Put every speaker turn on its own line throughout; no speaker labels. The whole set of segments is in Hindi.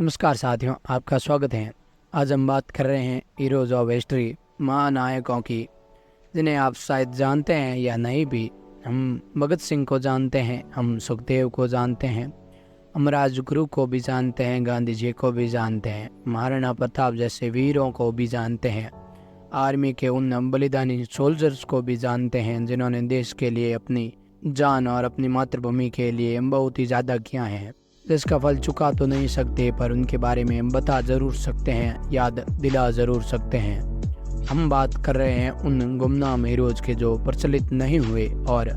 नमस्कार साथियों, आपका स्वागत है। आज हम बात कर रहे हैं हीरोज ऑफ हिस्ट्री, महानायकों की, जिन्हें आप शायद जानते हैं या नहीं भी। हम भगत सिंह को जानते हैं, हम सुखदेव को जानते हैं, हम राजगुरु को भी जानते हैं, गांधी जी को भी जानते हैं, महाराणा प्रताप जैसे वीरों को भी जानते हैं, आर्मी के उन बलिदानी सोल्जर्स को भी जानते हैं जिन्होंने देश के लिए अपनी जान और अपनी मातृभूमि के लिए बहुत ही ज़्यादा किया है। जिसका फल चुका तो नहीं सकते, पर उनके बारे में हम बता ज़रूर सकते हैं, याद दिला ज़रूर सकते हैं। हम बात कर रहे हैं उन गुमनाम हीरोज के जो प्रचलित नहीं हुए और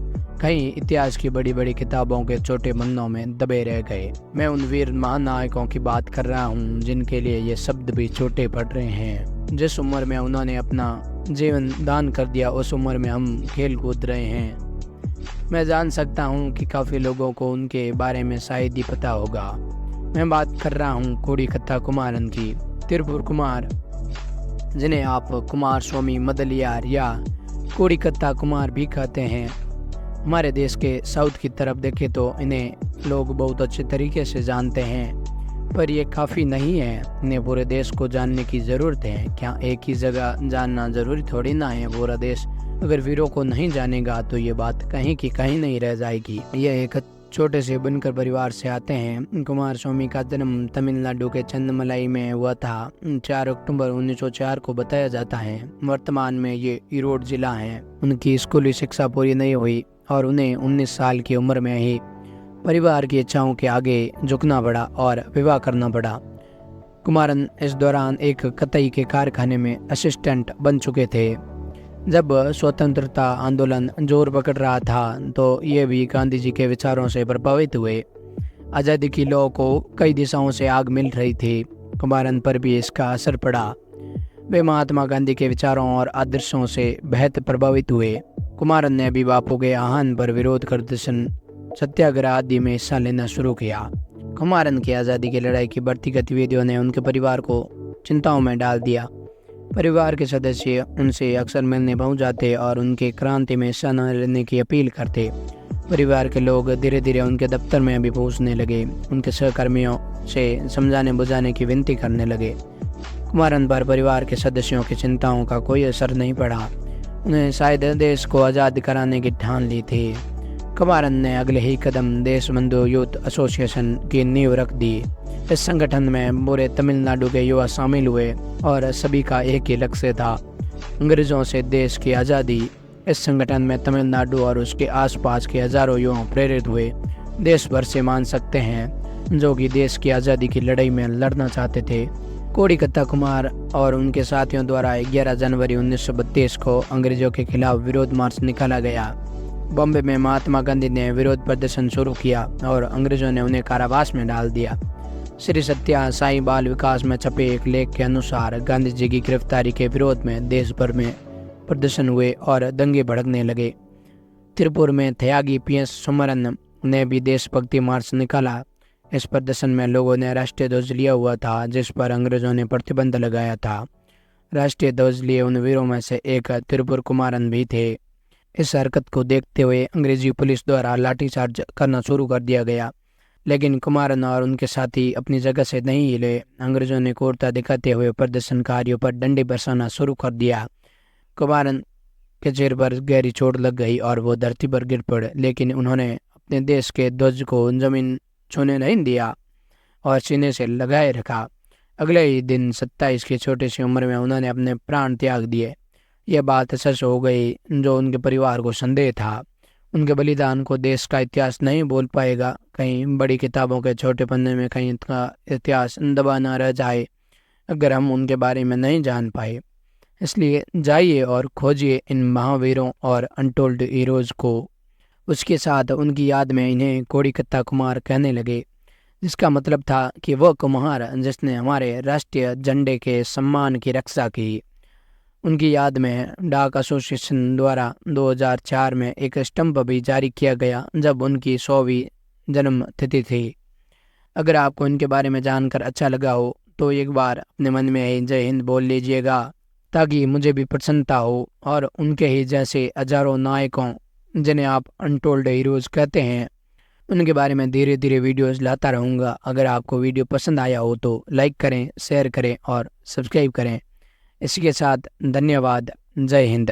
कहीं इतिहास की बड़ी बड़ी किताबों के छोटे पन्नों में दबे रह गए। मैं उन वीर महानायकों की बात कर रहा हूँ जिनके लिए ये शब्द भी छोटे पड़ रहे हैं। जिस उम्र में उन्होंने अपना जीवन दान कर दिया, उस उम्र में हम खेल कूद रहे हैं। मैं जान सकता हूँ कि काफ़ी लोगों को उनके बारे में शायद ही पता होगा। मैं बात कर रहा हूँ कोडीकत्ता कुमारन की, त्रिपुर कुमार, जिन्हें आप कुमार स्वामी मदलियार या कोडीकत्ता कुमार भी कहते हैं। हमारे देश के साउथ की तरफ देखें तो इन्हें लोग बहुत अच्छे तरीके से जानते हैं, पर ये काफ़ी नहीं है। इन्हें पूरे देश को जानने की ज़रूरत है। क्या एक ही जगह जानना ज़रूरी थोड़ी ना है। पूरा देश अगर वीरों को नहीं जानेगा तो ये बात कहीं की कहीं नहीं रह जाएगी। यह एक छोटे से बुनकर परिवार से आते हैं। कुमार स्वामी का जन्म तमिलनाडु के चंदमलाई में हुआ था। 4 अक्टूबर 1904 को बताया जाता है। वर्तमान में ये ईरोड जिला है। उनकी स्कूली शिक्षा पूरी नहीं हुई और उन्हें 19 साल की उम्र में ही परिवार की इच्छाओं के आगे झुकना पड़ा और विवाह करना पड़ा। कुमारन इस दौरान एक कतई के कारखाने में असिस्टेंट बन चुके थे। जब स्वतंत्रता आंदोलन जोर पकड़ रहा था तो ये भी गांधी जी के विचारों से प्रभावित हुए। आज़ादी की लौ को कई दिशाओं से आग मिल रही थी। कुमारन पर भी इसका असर पड़ा। वे महात्मा गांधी के विचारों और आदर्शों से बेहद प्रभावित हुए। कुमारन ने भी बापू के आह्वान पर विरोध प्रदर्शन, सत्याग्रह आदि में हिस्सा लेना शुरू किया। कुमारन की आज़ादी की लड़ाई की बढ़ती गतिविधियों ने उनके परिवार को चिंताओं में डाल दिया। परिवार के सदस्य उनसे अक्सर मिलने पहुंच जाते और उनके क्रांति में हिस्सा न लेने की अपील करते। परिवार के लोग धीरे धीरे उनके दफ्तर में भी पहुंचने लगे, उनके सहकर्मियों से समझाने बुझाने की विनती करने लगे। कुमारन पर परिवार के सदस्यों की चिंताओं का कोई असर नहीं पड़ा। उन्हें शायद देश को आज़ाद कराने की ठान ली थी। कुमारन ने अगले ही कदम देशबंधु यूथ एसोसिएशन की नींव रख दी। इस संगठन में पूरे तमिलनाडु के युवा शामिल हुए और सभी का एक ही लक्ष्य था, अंग्रेजों से देश की आज़ादी। इस संगठन में तमिलनाडु और उसके आसपास के हजारों युवा प्रेरित हुए। देश भर से मान सकते हैं जो कि देश की आज़ादी की लड़ाई में लड़ना चाहते थे। कोडीकत्ता कुमार और उनके साथियों द्वारा 11 जनवरी 1932 को अंग्रेजों के खिलाफ विरोध मार्च निकाला गया। बॉम्बे में महात्मा गांधी ने विरोध प्रदर्शन शुरू किया और अंग्रेजों ने उन्हें कारावास में डाल दिया। श्री सत्या साई बाल विकास में छपे एक लेख के अनुसार गांधी जी की गिरफ्तारी के विरोध में देश भर में प्रदर्शन हुए और दंगे भड़कने लगे। त्रिपुर में त्यागी PS सुमरन ने भी देशभक्ति मार्च निकाला। इस प्रदर्शन में लोगों ने राष्ट्रीय ध्वज लिया हुआ था, जिस पर अंग्रेजों ने प्रतिबंध लगाया था। राष्ट्रीय ध्वज लिए उन वीरों में से एक त्रिपुर कुमारन भी थे। इस हरकत को देखते हुए अंग्रेजी पुलिस द्वारा लाठीचार्ज करना शुरू कर दिया गया, लेकिन कुमारन और उनके साथी अपनी जगह से नहीं हिले। अंग्रेजों ने क्रूरता दिखाते हुए प्रदर्शनकारियों पर डंडे बरसाना शुरू कर दिया। कुमारन के चेहरे पर गहरी चोट लग गई और वो धरती पर गिर पड़े, लेकिन उन्होंने अपने देश के ध्वज को जमीन छूने नहीं दिया और सीने से लगाए रखा। अगले ही दिन 27 की छोटी सी उम्र में उन्होंने अपने प्राण त्याग दिए। यह बात सच हो गई जो उनके परिवार को संदेह था। उनके बलिदान को देश का इतिहास नहीं बोल पाएगा। कहीं बड़ी किताबों के छोटे पन्ने में कहीं इनका इतिहास दबा ना रह जाए अगर हम उनके बारे में नहीं जान पाए। इसलिए जाइए और खोजिए इन महावीरों और अनटोल्ड हीरोज को। उसके साथ उनकी याद में इन्हें कोडीकत्ता कुमार कहने लगे, जिसका मतलब था कि वह कुम्हार जिसने हमारे राष्ट्रीय झंडे के सम्मान की रक्षा की। उनकी याद में डाक एसोसिएशन द्वारा 2004 में एक स्टंप भी जारी किया गया जब उनकी 100वीं जन्म तिथि थी। अगर आपको इनके बारे में जानकर अच्छा लगा हो तो एक बार अपने मन में ही जय हिंद बोल लीजिएगा, ताकि मुझे भी प्रसन्नता हो और उनके ही जैसे हजारों नायकों जिन्हें आप अनटोल्ड हीरोज कहते हैं, उनके बारे में धीरे धीरे वीडियोस लाता रहूँगा। अगर आपको वीडियो पसंद आया हो तो लाइक करें, शेयर करें और सब्सक्राइब करें। इसी के साथ धन्यवाद। जय हिंद।